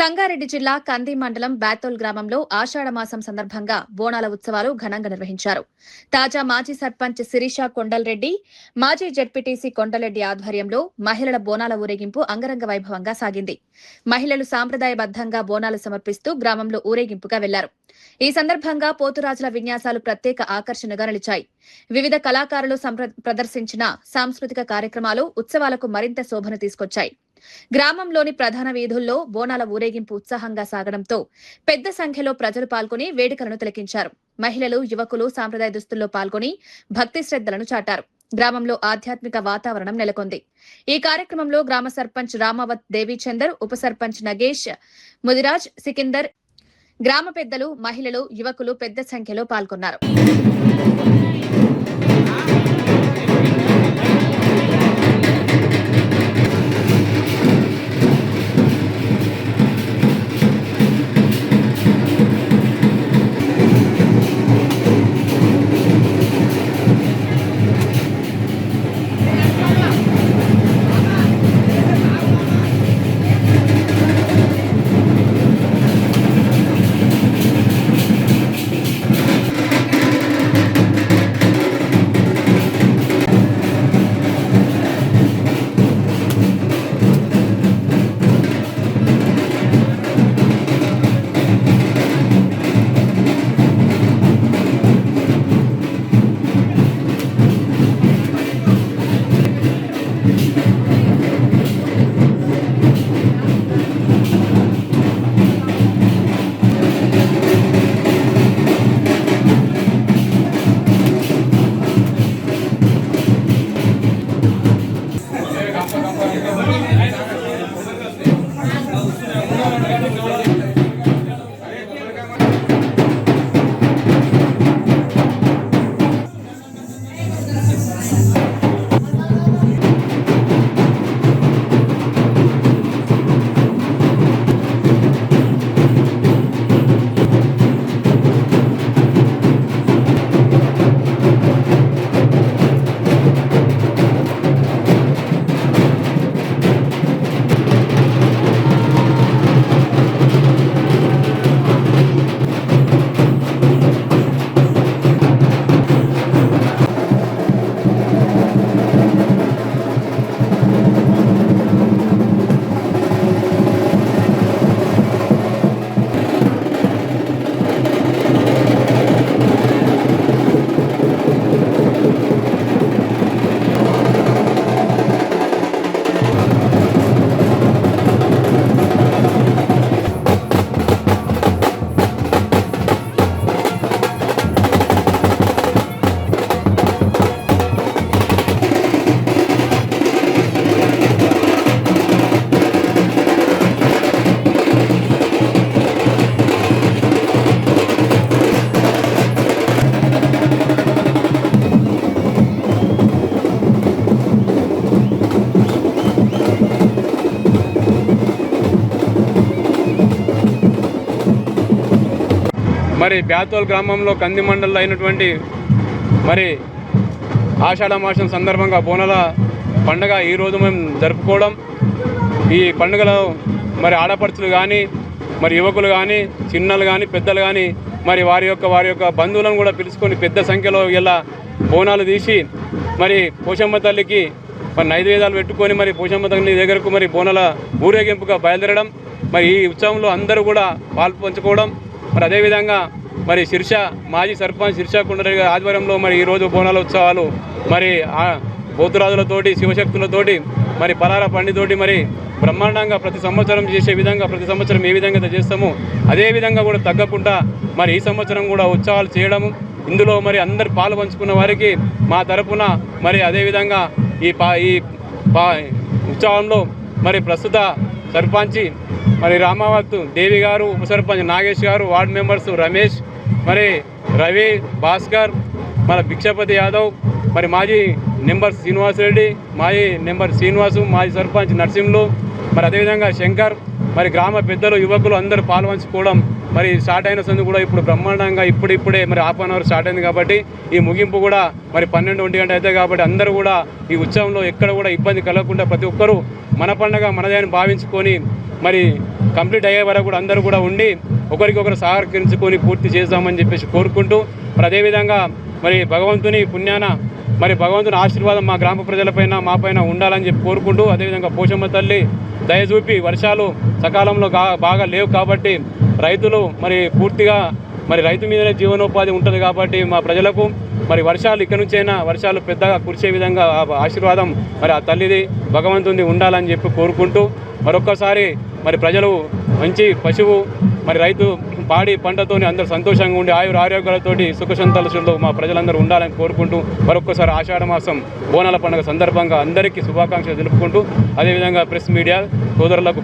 సంగారెడ్డి జిల్లా కంది మండలం బేతోల్ గ్రామంలో ఆషాఢమాసం సందర్భంగా బోనాల ఉత్సవాలు ఘనంగా నిర్వహించారు. తాజా మాజీ సర్పంచ్ శిరీష కొండల్రెడ్డి, మాజీ జెడ్పీటీసీ కొండలరెడ్డి ఆధ్వర్యంలో మహిళల బోనాల ఊరేగింపు అంగరంగ వైభవంగా సాగింది. మహిళలు సాంప్రదాయబద్దంగా బోనాలు సమర్పిస్తూ గ్రామంలో ఊరేగింపుగా వెళ్లారు. ఈ సందర్భంగా పోతురాజుల విన్యాసాలు ప్రత్యేక ఆకర్షణగా నిలిచాయి. వివిధ కళాకారులు ప్రదర్శించిన సాంస్కృతిక కార్యక్రమాలు ఉత్సవాలకు మరింత శోభను తీసుకొచ్చాయి. గ్రామంలోని ప్రధాన వీధుల్లో బోనాల ఊరేగింపు ఉత్సాహంగా సాగడంతో పెద్ద సంఖ్యలో ప్రజలు పాల్గొని వేడుకలను తిలకించారు. మహిళలు, యువకులు సాంప్రదాయ దుస్తుల్లో పాల్గొని భక్తి శ్రద్దలను చాటారు. గ్రామంలో ఆధ్యాత్మిక వాతావరణం నెలకొంది. ఈ కార్యక్రమంలో గ్రామ సర్పంచ్ రామావత్ దేవీచందర్, ఉప సర్పంచ్ నగేష్, ముదిరాజ్, సికిందర్, గ్రామ పెద్దలు, మహిళలు, యువకులు పెద్ద సంఖ్యలో పాల్గొన్నారు. మరి బేతోల్ గ్రామంలో కంది మండలంలో అయినటువంటి మరి ఆషాఢ మాసం సందర్భంగా బోనాల పండుగ ఈరోజు మేము జరుపుకోవడం. ఈ పండుగలో మరి ఆడపడుచులు కానీ, మరి యువకులు కానీ, చిన్నలు కానీ, పెద్దలు కానీ, మరి వారి యొక్క బంధువులను కూడా పిలుచుకొని పెద్ద సంఖ్యలో ఇలా బోనాలు తీసి మరి పోషమ్మ తల్లికి మరి నైవేద్యాలు పెట్టుకొని మరి పోషమ్మ తల్లి దగ్గరకు మరి బోనాల ఊరేగింపుగా బయలుదేరడం. మరి ఈ ఉత్సవంలో అందరూ కూడా పాల్పంచుకోవడం. మరి అదేవిధంగా మరి శిరీష మాజీ సర్పంచ్ శిరీష కొండరెడ్డి గారి ఆధ్వర్యంలో మరి ఈరోజు బోనాల ఉత్సవాలు మరి పోతురాజులతోటి, శివశక్తులతోటి, మరి పలార పండితోటి మరి బ్రహ్మాండంగా ప్రతి సంవత్సరం చేసే విధంగా ప్రతి సంవత్సరం ఏ విధంగా చేస్తామో అదే విధంగా కూడా తగ్గకుండా మరి ఈ సంవత్సరం కూడా ఉత్సవాలు చేయడము. ఇందులో మరి అందరు పాలు పంచుకున్న వారికి మా తరపున మరి అదేవిధంగా ఈ ఉత్సవంలో మరి ప్రస్తుత సర్పంచి మరి రామావత్ దేవి గారు, ఉప సర్పంచ్ నాగేష్ గారు, వార్డు మెంబర్స్ రమేష్, మరి రవి, భాస్కర్, మన భిక్షపతి యాదవ్, మరి మాజీ నెంబర్ శ్రీనివాసరెడ్డి, మాజీ నెంబర్ శ్రీనివాసు, మాజీ సర్పంచ్ నర్సింహులు, మరి అదేవిధంగా శంకర్, మరి గ్రామ పెద్దలు, యువకులు అందరూ పాల్పంచుకోవడం. మరి స్టార్ట్ అయిన సందు కూడా ఇప్పుడు బ్రహ్మాండంగా ఇప్పుడే మరి హాఫ్ అన్ అవర్ స్టార్ట్ అయింది కాబట్టి ఈ ముగింపు కూడా మరి 12-1 గంట అవుతాయి కాబట్టి అందరూ కూడా ఈ ఉత్సవంలో ఎక్కడ కూడా ఇబ్బంది కలగకుండా ప్రతి ఒక్కరూ మన పండుగ మనదే అని భావించుకొని మరి కంప్లీట్ అయ్యే వరకు కూడా అందరూ కూడా ఉండి ఒకరికొకరు సహకరించుకొని పూర్తి చేద్దామని చెప్పేసి కోరుకుంటూ మరి అదేవిధంగా మరి భగవంతుని పుణ్యాన మరి భగవంతుని ఆశీర్వాదం మా గ్రామ ప్రజలపైన మాపైన ఉండాలని చెప్పి కోరుకుంటూ అదేవిధంగా పోషమ్మ తల్లి దయచూపి వర్షాలు సకాలంలో బాగా లేవు కాబట్టి రైతులు మరి పూర్తిగా మరి రైతు మీదనే జీవనోపాధి ఉంటుంది కాబట్టి మా ప్రజలకు మరి వర్షాలు ఇక్కడి నుంచైనా వర్షాలు పెద్దగా కురిసే విధంగా ఆశీర్వాదం మరి ఆ తల్లిది భగవంతుని ఉండాలని చెప్పి కోరుకుంటూ మరొక్కసారి మరి ప్రజలు మంచి పశువు మరి రైతు పాడి పంటతోని అందరూ సంతోషంగా ఉండి ఆరోగ్యాలతోటి సుఖ సంతోషాలతో మా ప్రజలందరూ ఉండాలని కోరుకుంటూ మరొక్కసారి ఆషాఢ మాసం బోనాల పండుగ సందర్భంగా అందరికీ శుభాకాంక్షలు తెలుపుకుంటూ అదేవిధంగా ప్రెస్ సోదరులకు